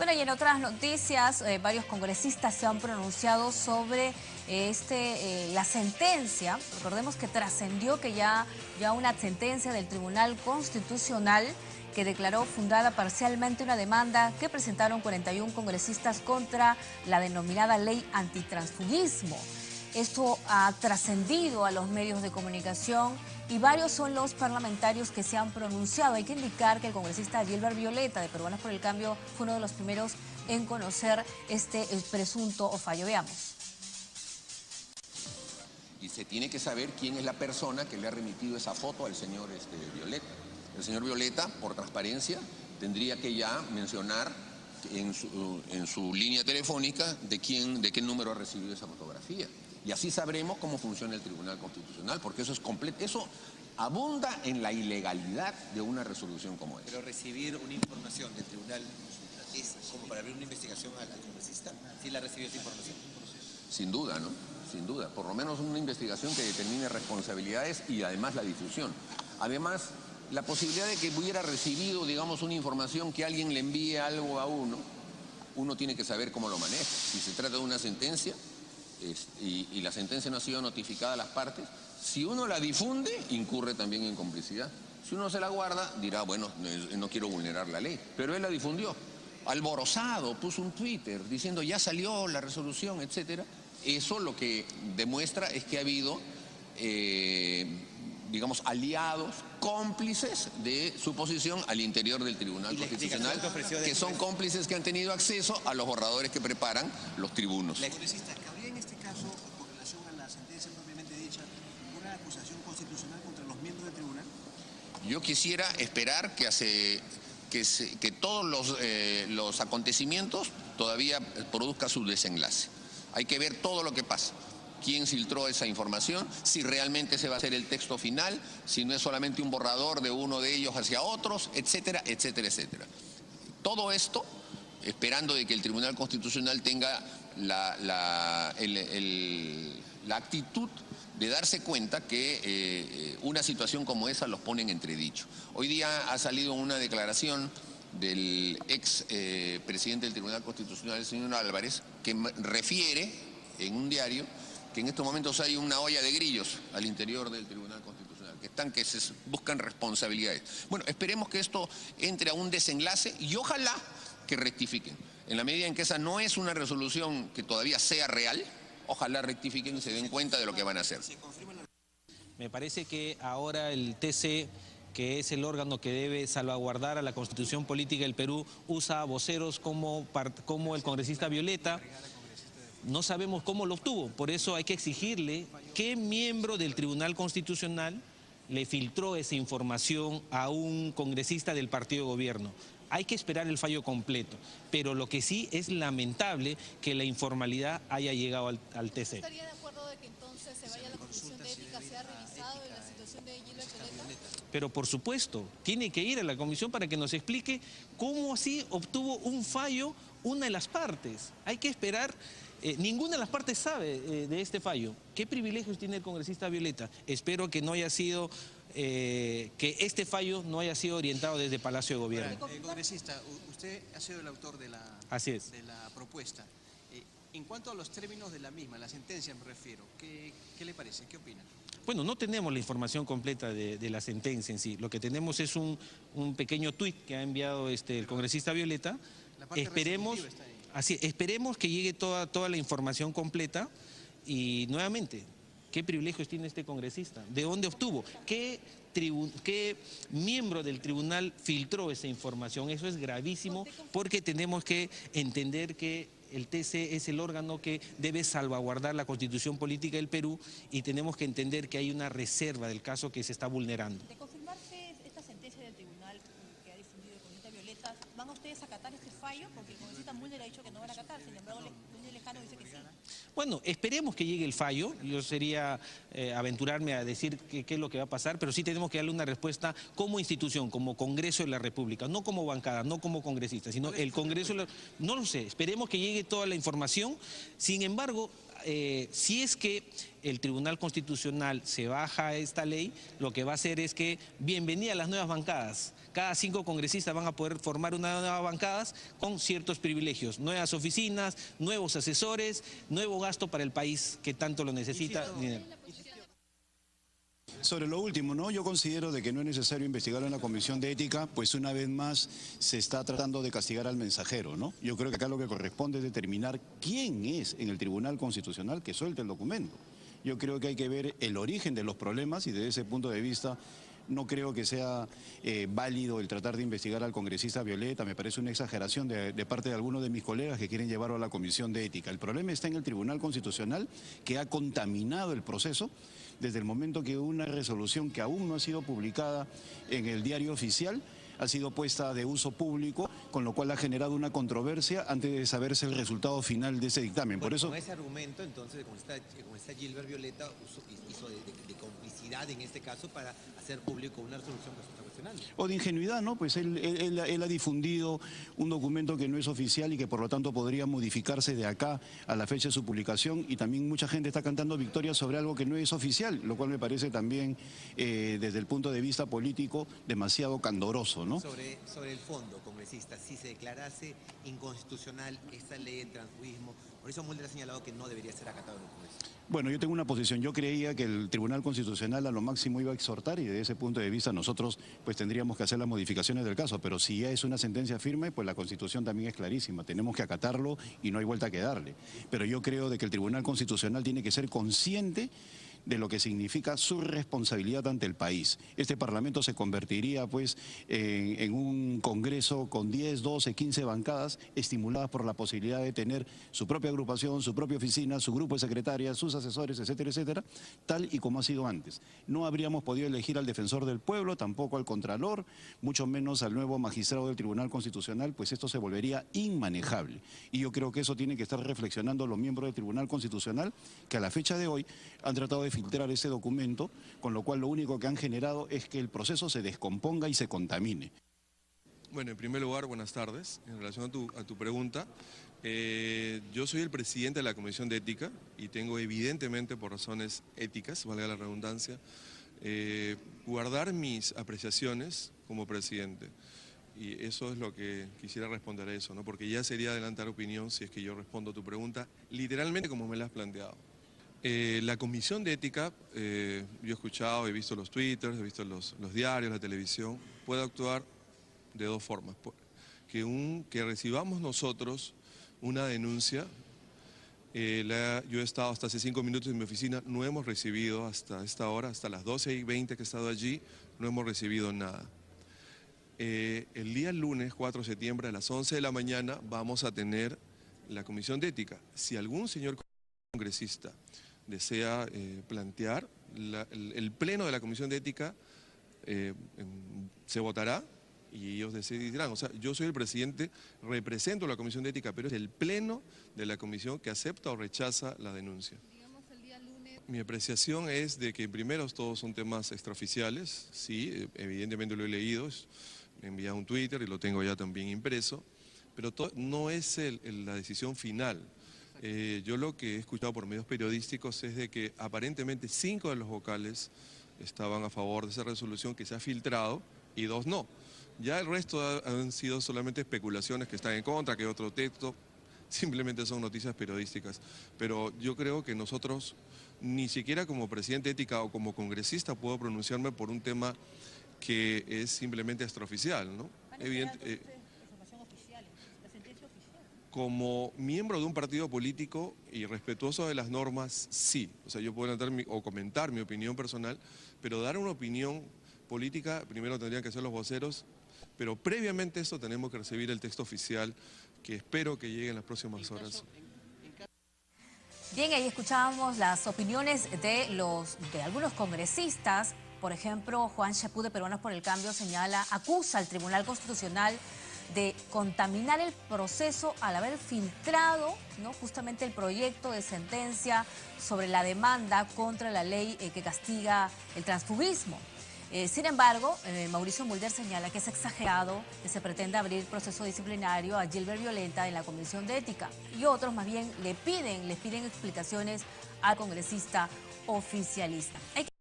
Bueno, y en otras noticias, varios congresistas se han pronunciado sobre la sentencia. Recordemos que trascendió que ya una sentencia del Tribunal Constitucional que declaró fundada parcialmente una demanda que presentaron 41 congresistas contra la denominada ley antitransfugismo. Esto ha trascendido a los medios de comunicación y varios son los parlamentarios que se han pronunciado. Hay que indicar que el congresista Gilbert Violeta, de Peruanos por el Cambio, fue uno de los primeros en conocer este presunto fallo. Veamos. Y se tiene que saber quién es la persona que le ha remitido esa foto al señor Violeta. El señor Violeta, por transparencia, tendría que ya mencionar en su línea telefónica de qué número ha recibido esa fotografía. Y así sabremos cómo funciona el Tribunal Constitucional, porque eso es completo, eso abunda en la ilegalidad de una resolución como esta. Pero recibir una información del Tribunal es como para abrir una investigación al congresista. ¿Sí la recibió esa información? Sin duda, ¿no? Sin duda. Por lo menos una investigación que determine responsabilidades y además la difusión. Además, la posibilidad de que hubiera recibido, digamos, una información que alguien le envíe algo a uno tiene que saber cómo lo maneja. Si se trata de una sentencia y la sentencia no ha sido notificada a las partes, si uno la difunde, incurre también en complicidad. Si uno se la guarda, dirá, bueno, no quiero vulnerar la ley. Pero él la difundió. Alborozado, puso un Twitter diciendo ya salió la resolución, etcétera. Eso lo que demuestra es que ha habido, digamos, aliados, cómplices de su posición al interior del Tribunal Constitucional, que son cómplices que han tenido acceso a los borradores que preparan los tribunos. La congresista, ¿cabría en este caso, con relación a la sentencia propiamente dicha, una acusación constitucional contra los miembros del tribunal? Yo quisiera esperar que todos los acontecimientos todavía produzcan su desenlace. Hay que ver todo lo que pasa. Quién filtró esa información, si realmente se va a hacer el texto final, si no es solamente un borrador de uno de ellos hacia otros, etcétera, etcétera, etcétera. Todo esto, esperando de que el Tribunal Constitucional tenga la actitud de darse cuenta que una situación como esa los pone en entredicho. Hoy día ha salido una declaración del ex presidente del Tribunal Constitucional, el señor Álvarez, que refiere en un diario que en estos momentos hay una olla de grillos al interior del Tribunal Constitucional, que se buscan responsabilidades. Bueno, esperemos que esto entre a un desenlace y ojalá que rectifiquen. En la medida en que esa no es una resolución que todavía sea real, ojalá rectifiquen y se den cuenta de lo que van a hacer. Me parece que ahora el TC, que es el órgano que debe salvaguardar a la Constitución Política del Perú, usa voceros como el congresista Violeta. No sabemos cómo lo obtuvo, por eso hay que exigirle qué miembro del Tribunal Constitucional le filtró esa información a un congresista del partido de gobierno. Hay que esperar el fallo completo, pero lo que sí es lamentable que la informalidad haya llegado al TC. ¿Estaría de acuerdo de que entonces se vaya a la Comisión de Ética, sea revisado en la situación de Gilbert Violeta? Pero por supuesto, tiene que ir a la comisión para que nos explique cómo así obtuvo un fallo una de las partes. Hay que esperar. Ninguna de las partes sabe de este fallo. ¿Qué privilegios tiene el congresista Violeta? Espero que no haya sido, que este fallo no haya sido orientado desde Palacio de Gobierno. Congresista, usted ha sido el autor de la propuesta. En cuanto a los términos de la misma, la sentencia me refiero, ¿qué le parece? ¿Qué opina? Bueno, no tenemos la información completa de la sentencia en sí. Lo que tenemos es un pequeño tuit que ha enviado el congresista Violeta. Esperemos que llegue toda la información completa y nuevamente, ¿qué privilegios tiene este congresista? ¿De dónde obtuvo? ¿Qué miembro del tribunal filtró esa información? Eso es gravísimo porque tenemos que entender que el TC es el órgano que debe salvaguardar la Constitución Política del Perú y tenemos que entender que hay una reserva del caso que se está vulnerando. De confirmarse esta sentencia del tribunal que ha difundido el congresista Violeta, ¿van ustedes a acatar este fallo? Porque el congresista Mulder ha dicho que no van a acatar, sin embargo, Núñez Lejano dice que sí. Bueno, esperemos que llegue el fallo. Yo sería aventurarme a decir qué es lo que va a pasar, pero sí tenemos que darle una respuesta como institución, como Congreso de la República, no como bancada, no como congresista, sino el Congreso de la... No lo sé, esperemos que llegue toda la información. Sin embargo, si es que el Tribunal Constitucional se baja esta ley, lo que va a hacer es que bienvenida a las nuevas bancadas, cada 5 congresistas van a poder formar una nueva bancadas con ciertos privilegios, nuevas oficinas, nuevos asesores, nuevo gasto para el país que tanto lo necesita. Sobre lo último, ¿no? Yo considero de que no es necesario investigar en la Comisión de Ética, pues una vez más se está tratando de castigar al mensajero, ¿no? Yo creo que acá lo que corresponde es determinar quién es en el Tribunal Constitucional que suelte el documento. Yo creo que hay que ver el origen de los problemas y desde ese punto de vista no creo que sea válido el tratar de investigar al congresista Violeta. Me parece una exageración de parte de algunos de mis colegas que quieren llevarlo a la Comisión de Ética. El problema está en el Tribunal Constitucional, que ha contaminado el proceso desde el momento que una resolución que aún no ha sido publicada en el diario oficial ha sido puesta de uso público, con lo cual ha generado una controversia antes de saberse el resultado final de ese dictamen. Bueno, por eso, con ese argumento, entonces, con esta Gilbert Violeta hizo de complicidad en este caso para hacer público una resolución que está cuestionando. O de ingenuidad, ¿no? Pues él ha difundido un documento que no es oficial y que por lo tanto podría modificarse de acá a la fecha de su publicación, y también mucha gente está cantando victoria sobre algo que no es oficial, lo cual me parece también, desde el punto de vista político, demasiado candoroso, ¿no? Sobre el fondo, congresista, si se declarase inconstitucional esta ley del transfugismo, Mauricio Mulder ha señalado que no debería ser acatado en el Congreso. Bueno, yo tengo una posición. Yo creía que el Tribunal Constitucional a lo máximo iba a exhortar, y desde ese punto de vista nosotros pues tendríamos que hacer las modificaciones del caso, pero si ya es una sentencia firme, pues la Constitución también es clarísima, tenemos que acatarlo y no hay vuelta que darle. Pero yo creo de que el Tribunal Constitucional tiene que ser consciente de lo que significa su responsabilidad ante el país. Este Parlamento se convertiría pues en un Congreso con 10, 12, 15 bancadas estimuladas por la posibilidad de tener su propia agrupación, su propia oficina, su grupo de secretarias, sus asesores, etcétera, etcétera, tal y como ha sido antes. No habríamos podido elegir al defensor del pueblo, tampoco al contralor, mucho menos al nuevo magistrado del Tribunal Constitucional, pues esto se volvería inmanejable. Y yo creo que eso tienen que estar reflexionando los miembros del Tribunal Constitucional, que a la fecha de hoy han tratado de filtrar ese documento, con lo cual lo único que han generado es que el proceso se descomponga y se contamine. Bueno, en primer lugar, buenas tardes. En relación a tu pregunta, yo soy el presidente de la Comisión de Ética y tengo evidentemente, por razones éticas, valga la redundancia, guardar mis apreciaciones como presidente. Y eso es lo que quisiera responder a eso, ¿no? Porque ya sería adelantar opinión si es que yo respondo a tu pregunta literalmente como me la has planteado. La Comisión de Ética, yo he escuchado, he visto los twitters, he visto los diarios, la televisión, puede actuar de dos formas. Que recibamos nosotros una denuncia, yo he estado hasta hace 5 minutos en mi oficina, no hemos recibido hasta esta hora, hasta las 12:20 que he estado allí, no hemos recibido nada. El día lunes 4 de septiembre a las 11 de la mañana vamos a tener la Comisión de Ética. Si algún señor congresista desea plantear, el pleno de la Comisión de Ética se votará y ellos decidirán. O sea, yo soy el presidente, represento a la Comisión de Ética, pero es el pleno de la comisión que acepta o rechaza la denuncia. Digamos, el día lunes... Mi apreciación es de que primero todos son temas extraoficiales, sí, evidentemente lo he leído, me he enviado un Twitter y lo tengo ya también impreso, pero no es la decisión final. Yo lo que he escuchado por medios periodísticos es de que aparentemente 5 de los vocales estaban a favor de esa resolución que se ha filtrado y 2 no. Ya el resto han sido solamente especulaciones que están en contra, que otro texto, simplemente son noticias periodísticas. Pero yo creo que nosotros, ni siquiera como presidente de Ética o como congresista puedo pronunciarme por un tema que es simplemente extraoficial, ¿no? Como miembro de un partido político y respetuoso de las normas, sí. O sea, yo puedo comentar mi opinión personal, pero dar una opinión política, primero tendrían que ser los voceros, pero previamente a esto tenemos que recibir el texto oficial, que espero que llegue en las próximas horas. Bien, ahí escuchábamos las opiniones de algunos congresistas. Por ejemplo, Juan Chaput de Peruanos por el Cambio acusa al Tribunal Constitucional de contaminar el proceso al haber filtrado, ¿no?, justamente el proyecto de sentencia sobre la demanda contra la ley que castiga el transfugismo. Sin embargo, Mauricio Mulder señala que es exagerado que se pretenda abrir proceso disciplinario a Gilbert Violeta en la Comisión de Ética, y otros más bien les piden explicaciones al congresista oficialista.